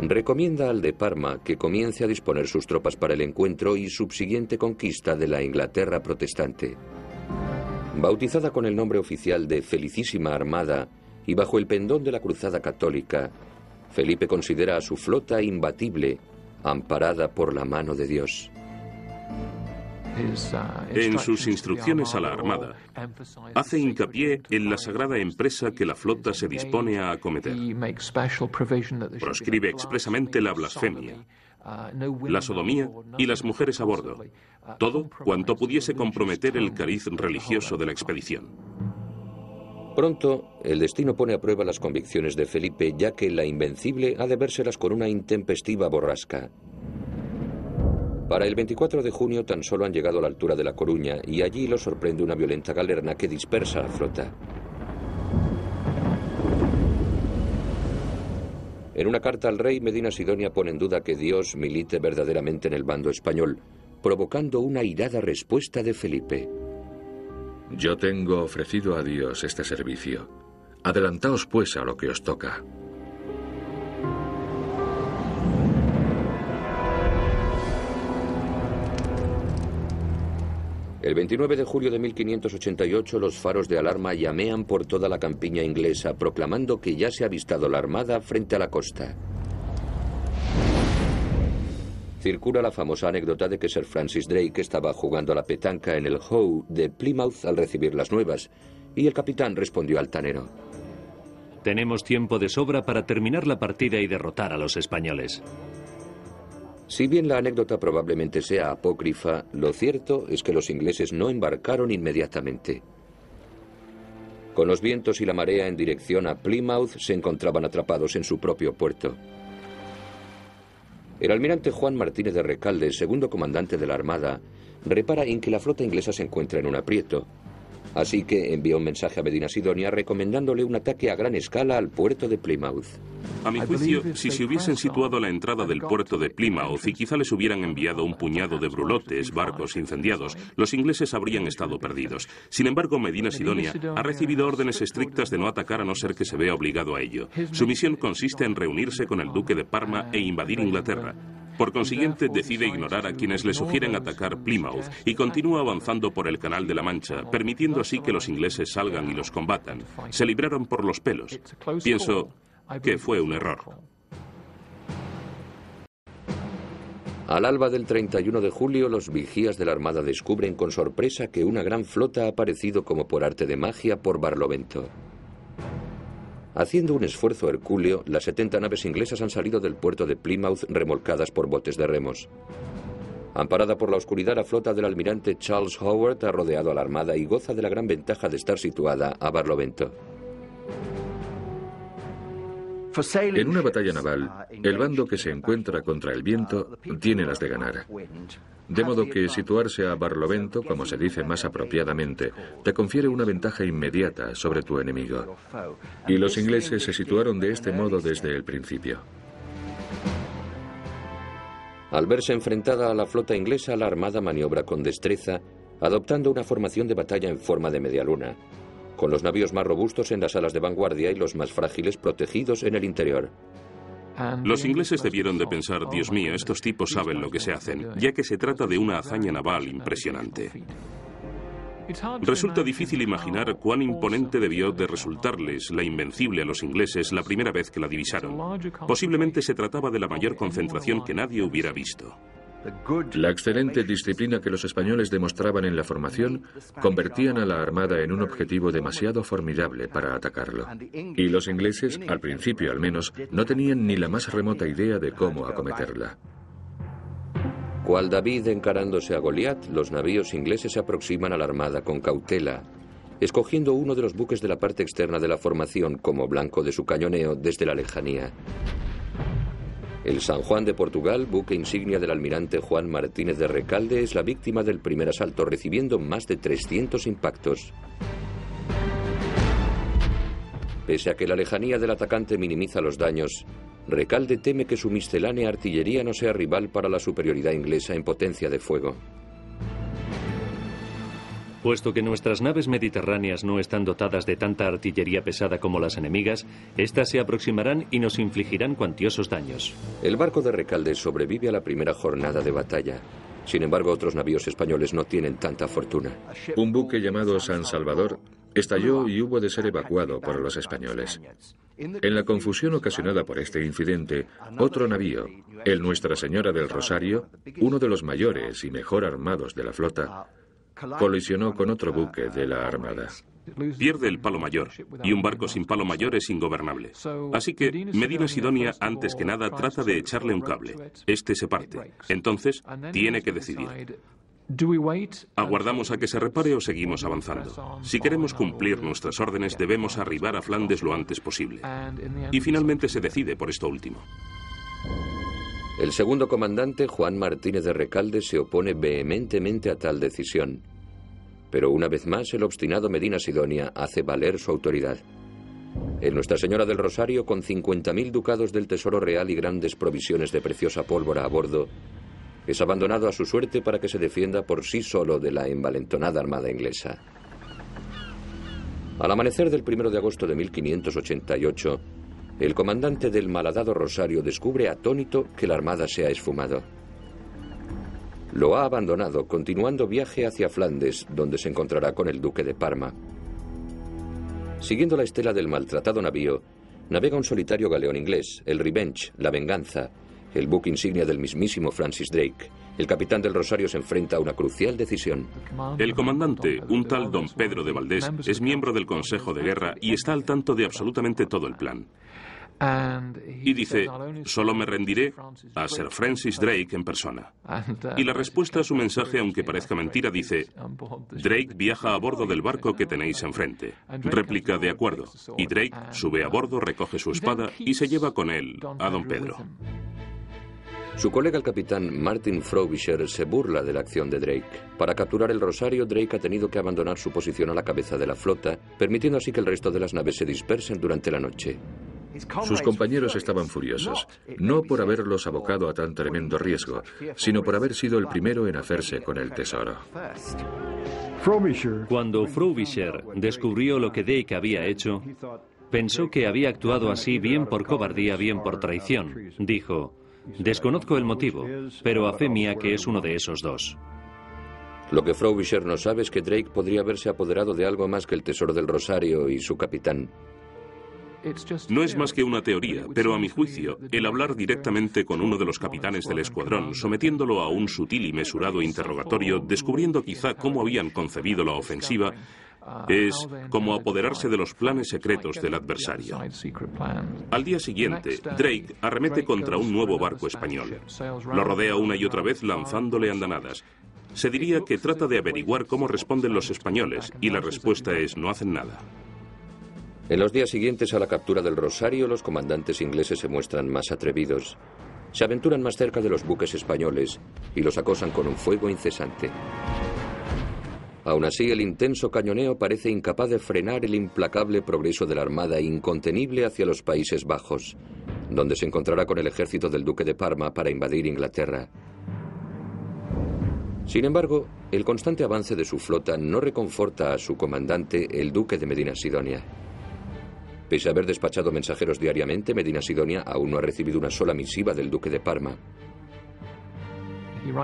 recomienda al de Parma que comience a disponer sus tropas para el encuentro y subsiguiente conquista de la Inglaterra protestante. Bautizada con el nombre oficial de Felicísima Armada y bajo el pendón de la Cruzada Católica, Felipe considera a su flota imbatible, amparada por la mano de Dios. En sus instrucciones a la Armada, hace hincapié en la sagrada empresa que la flota se dispone a acometer. Proscribe expresamente la blasfemia, la sodomía y las mujeres a bordo, todo cuanto pudiese comprometer el cariz religioso de la expedición. Pronto, el destino pone a prueba las convicciones de Felipe, ya que la Invencible ha de vérselas con una intempestiva borrasca. Para el 24 de junio tan solo han llegado a la altura de La Coruña y allí los sorprende una violenta galerna que dispersa a la flota. En una carta al rey, Medina Sidonia pone en duda que Dios milite verdaderamente en el bando español, provocando una airada respuesta de Felipe. Yo tengo ofrecido a Dios este servicio. Adelantaos pues a lo que os toca. El 29 de julio de 1588 los faros de alarma llamean por toda la campiña inglesa, proclamando que ya se ha avistado la armada frente a la costa. Circula la famosa anécdota de que Sir Francis Drake estaba jugando a la petanca en el Hoe de Plymouth al recibir las nuevas, y el capitán respondió altanero: tenemos tiempo de sobra para terminar la partida y derrotar a los españoles. Si bien la anécdota probablemente sea apócrifa, lo cierto es que los ingleses no embarcaron inmediatamente. Con los vientos y la marea en dirección a Plymouth, se encontraban atrapados en su propio puerto. El almirante Juan Martínez de Recalde, segundo comandante de la Armada, repara en que la flota inglesa se encuentra en un aprieto. Así que envía un mensaje a Medina Sidonia recomendándole un ataque a gran escala al puerto de Plymouth. A mi juicio, si se hubiesen situado a la entrada del puerto de Plymouth y quizá les hubieran enviado un puñado de brulotes, barcos incendiados, los ingleses habrían estado perdidos. Sin embargo, Medina Sidonia ha recibido órdenes estrictas de no atacar a no ser que se vea obligado a ello. Su misión consiste en reunirse con el duque de Parma e invadir Inglaterra. Por consiguiente, decide ignorar a quienes le sugieren atacar Plymouth y continúa avanzando por el Canal de la Mancha, permitiendo así que los ingleses salgan y los combatan. Se libraron por los pelos. Pienso que fue un error. Al alba del 31 de julio, los vigías de la Armada descubren con sorpresa que una gran flota ha aparecido como por arte de magia por Barlovento. Haciendo un esfuerzo hercúleo, las 70 naves inglesas han salido del puerto de Plymouth remolcadas por botes de remos. Amparada por la oscuridad, la flota del almirante Charles Howard ha rodeado a la Armada y goza de la gran ventaja de estar situada a Barlovento. En una batalla naval, el bando que se encuentra contra el viento tiene las de ganar. De modo que situarse a Barlovento, como se dice más apropiadamente, te confiere una ventaja inmediata sobre tu enemigo. Y los ingleses se situaron de este modo desde el principio. Al verse enfrentada a la flota inglesa, la Armada maniobra con destreza, adoptando una formación de batalla en forma de media luna, con los navíos más robustos en las alas de vanguardia y los más frágiles protegidos en el interior. Los ingleses debieron de pensar: Dios mío, estos tipos saben lo que se hacen, ya que se trata de una hazaña naval impresionante. Resulta difícil imaginar cuán imponente debió de resultarles la Invencible a los ingleses la primera vez que la divisaron. Posiblemente se trataba de la mayor concentración que nadie hubiera visto. La excelente disciplina que los españoles demostraban en la formación convertían a la Armada en un objetivo demasiado formidable para atacarlo. Y los ingleses, al principio al menos, no tenían ni la más remota idea de cómo acometerla. Cual David encarándose a Goliat, los navíos ingleses se aproximan a la Armada con cautela, escogiendo uno de los buques de la parte externa de la formación como blanco de su cañoneo desde la lejanía. El San Juan de Portugal, buque insignia del almirante Juan Martínez de Recalde, es la víctima del primer asalto, recibiendo más de 300 impactos. Pese a que la lejanía del atacante minimiza los daños, Recalde teme que su miscelánea artillería no sea rival para la superioridad inglesa en potencia de fuego. Puesto que nuestras naves mediterráneas no están dotadas de tanta artillería pesada como las enemigas, éstas se aproximarán y nos infligirán cuantiosos daños. El barco de Recalde sobrevive a la primera jornada de batalla. Sin embargo, otros navíos españoles no tienen tanta fortuna. Un buque llamado San Salvador estalló y hubo de ser evacuado por los españoles. En la confusión ocasionada por este incidente, otro navío, el Nuestra Señora del Rosario, uno de los mayores y mejor armados de la flota, colisionó con otro buque de la Armada. Pierde el palo mayor, y un barco sin palo mayor es ingobernable. Así que Medina Sidonia, antes que nada, trata de echarle un cable. Este se parte. Entonces, tiene que decidir. ¿Aguardamos a que se repare o seguimos avanzando? Si queremos cumplir nuestras órdenes, debemos arribar a Flandes lo antes posible. Y finalmente se decide por esto último. El segundo comandante, Juan Martínez de Recalde, se opone vehementemente a tal decisión. Pero una vez más, el obstinado Medina Sidonia hace valer su autoridad. El Nuestra Señora del Rosario, con 50.000 ducados del Tesoro Real y grandes provisiones de preciosa pólvora a bordo, es abandonado a su suerte para que se defienda por sí solo de la envalentonada armada inglesa. Al amanecer del 1 de agosto de 1588, el comandante del malhadado Rosario descubre atónito que la armada se ha esfumado. Lo ha abandonado, continuando viaje hacia Flandes, donde se encontrará con el duque de Parma. Siguiendo la estela del maltratado navío, navega un solitario galeón inglés, el Revenge, la Venganza, el buque insignia del mismísimo Francis Drake. El capitán del Rosario se enfrenta a una crucial decisión. El comandante, un tal don Pedro de Valdés, es miembro del Consejo de Guerra y está al tanto de absolutamente todo el plan. Y dice, solo me rendiré a Sir Francis Drake en persona. Y la respuesta a su mensaje, aunque parezca mentira, dice, Drake viaja a bordo del barco que tenéis enfrente. Réplica de acuerdo. Y Drake sube a bordo, recoge su espada y se lleva con él a don Pedro. Su colega el capitán Martin Frobisher se burla de la acción de Drake. Para capturar el Rosario, Drake ha tenido que abandonar su posición a la cabeza de la flota, permitiendo así que el resto de las naves se dispersen durante la noche. Sus compañeros estaban furiosos, no por haberlos abocado a tan tremendo riesgo, sino por haber sido el primero en hacerse con el tesoro. Cuando Frobisher descubrió lo que Drake había hecho, pensó que había actuado así bien por cobardía, bien por traición. Dijo, desconozco el motivo, pero a fe mía que es uno de esos dos. Lo que Frobisher no sabe es que Drake podría haberse apoderado de algo más que el tesoro del Rosario y su capitán. No es más que una teoría, pero a mi juicio, el hablar directamente con uno de los capitanes del escuadrón, sometiéndolo a un sutil y mesurado interrogatorio, descubriendo quizá cómo habían concebido la ofensiva, es como apoderarse de los planes secretos del adversario. Al día siguiente, Drake arremete contra un nuevo barco español. Lo rodea una y otra vez lanzándole andanadas. Se diría que trata de averiguar cómo responden los españoles, y la respuesta es no hacen nada. En los días siguientes a la captura del Rosario, los comandantes ingleses se muestran más atrevidos. Se aventuran más cerca de los buques españoles y los acosan con un fuego incesante. Aún así, el intenso cañoneo parece incapaz de frenar el implacable progreso de la armada incontenible hacia los Países Bajos, donde se encontrará con el ejército del duque de Parma para invadir Inglaterra. Sin embargo, el constante avance de su flota no reconforta a su comandante, el duque de Medina Sidonia. Pese a haber despachado mensajeros diariamente, Medina Sidonia aún no ha recibido una sola misiva del duque de Parma.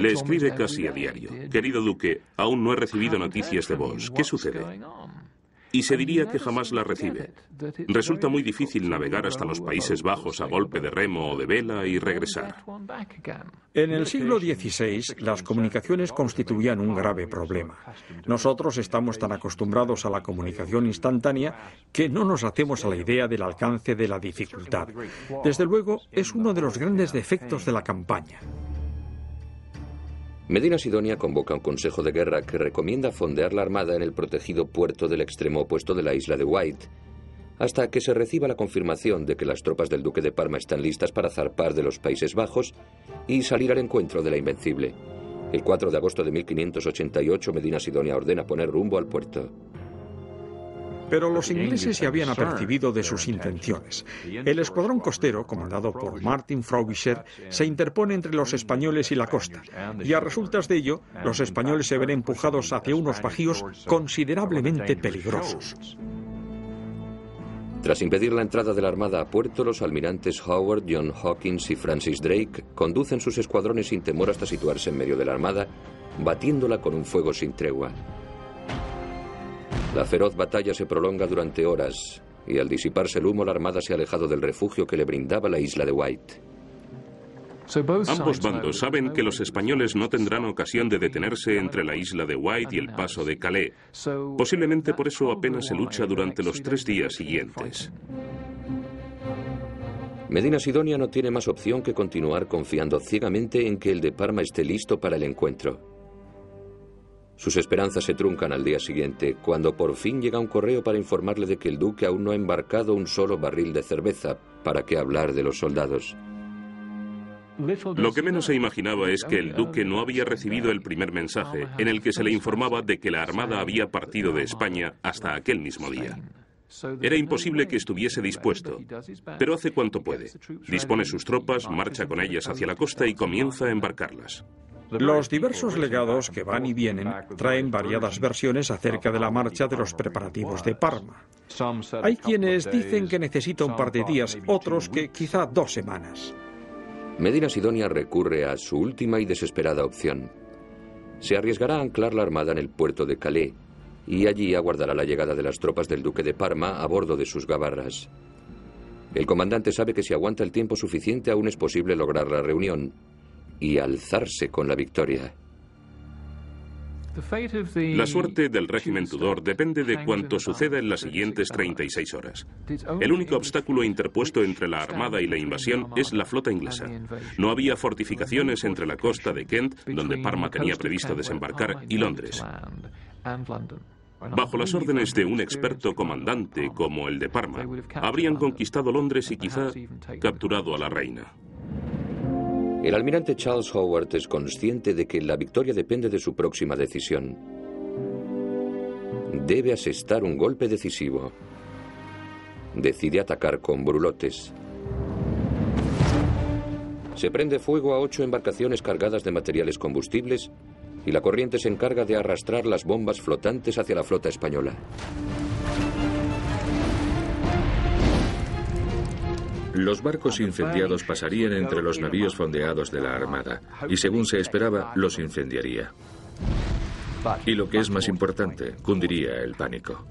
Le escribe casi a diario. Querido duque, aún no he recibido noticias de vos. ¿Qué sucede? Y se diría que jamás la recibe. Resulta muy difícil navegar hasta los Países Bajos a golpe de remo o de vela y regresar. En el siglo XVI, las comunicaciones constituían un grave problema. Nosotros estamos tan acostumbrados a la comunicación instantánea que no nos hacemos a la idea del alcance de la dificultad. Desde luego, es uno de los grandes defectos de la campaña. Medina Sidonia convoca un consejo de guerra que recomienda fondear la armada en el protegido puerto del extremo opuesto de la isla de Wight, hasta que se reciba la confirmación de que las tropas del duque de Parma están listas para zarpar de los Países Bajos y salir al encuentro de la Invencible. El 4 de agosto de 1588, Medina Sidonia ordena poner rumbo al puerto. Pero los ingleses se habían apercibido de sus intenciones. El escuadrón costero, comandado por Martin Frobisher, se interpone entre los españoles y la costa, y a resultas de ello, los españoles se ven empujados hacia unos bajíos considerablemente peligrosos. Tras impedir la entrada de la Armada a puerto, los almirantes Howard, John Hawkins y Francis Drake conducen sus escuadrones sin temor hasta situarse en medio de la Armada, batiéndola con un fuego sin tregua. La feroz batalla se prolonga durante horas, y al disiparse el humo, la Armada se ha alejado del refugio que le brindaba la isla de White. Ambos bandos saben que los españoles no tendrán ocasión de detenerse entre la isla de White y el paso de Calais. Posiblemente por eso apenas se lucha durante los 3 días siguientes. Medina Sidonia no tiene más opción que continuar confiando ciegamente en que el de Parma esté listo para el encuentro. Sus esperanzas se truncan al día siguiente, cuando por fin llega un correo para informarle de que el duque aún no ha embarcado un solo barril de cerveza. ¿Para qué hablar de los soldados? Lo que menos se imaginaba es que el duque no había recibido el primer mensaje, en el que se le informaba de que la Armada había partido de España hasta aquel mismo día. Era imposible que estuviese dispuesto, pero hace cuanto puede. Dispone sus tropas, marcha con ellas hacia la costa y comienza a embarcarlas. Los diversos legados que van y vienen traen variadas versiones acerca de la marcha de los preparativos de Parma. Hay quienes dicen que necesita un par de días, otros que quizá 2 semanas. Medina Sidonia recurre a su última y desesperada opción. Se arriesgará a anclar la Armada en el puerto de Calais y allí aguardará la llegada de las tropas del duque de Parma a bordo de sus gabarras. El comandante sabe que si aguanta el tiempo suficiente aún es posible lograr la reunión y alzarse con la victoria. La suerte del régimen Tudor depende de cuanto suceda en las siguientes 36 horas. El único obstáculo interpuesto entre la Armada y la invasión es la flota inglesa. No había fortificaciones entre la costa de Kent, donde Parma tenía previsto desembarcar, y Londres. Bajo las órdenes de un experto comandante como el de Parma, habrían conquistado Londres y quizá capturado a la reina. El almirante Charles Howard es consciente de que la victoria depende de su próxima decisión. Debe asestar un golpe decisivo. Decide atacar con brulotes. Se prende fuego a 8 embarcaciones cargadas de materiales combustibles y la corriente se encarga de arrastrar las bombas flotantes hacia la flota española. Los barcos incendiados pasarían entre los navíos fondeados de la Armada y, según se esperaba, los incendiaría. Y lo que es más importante, cundiría el pánico.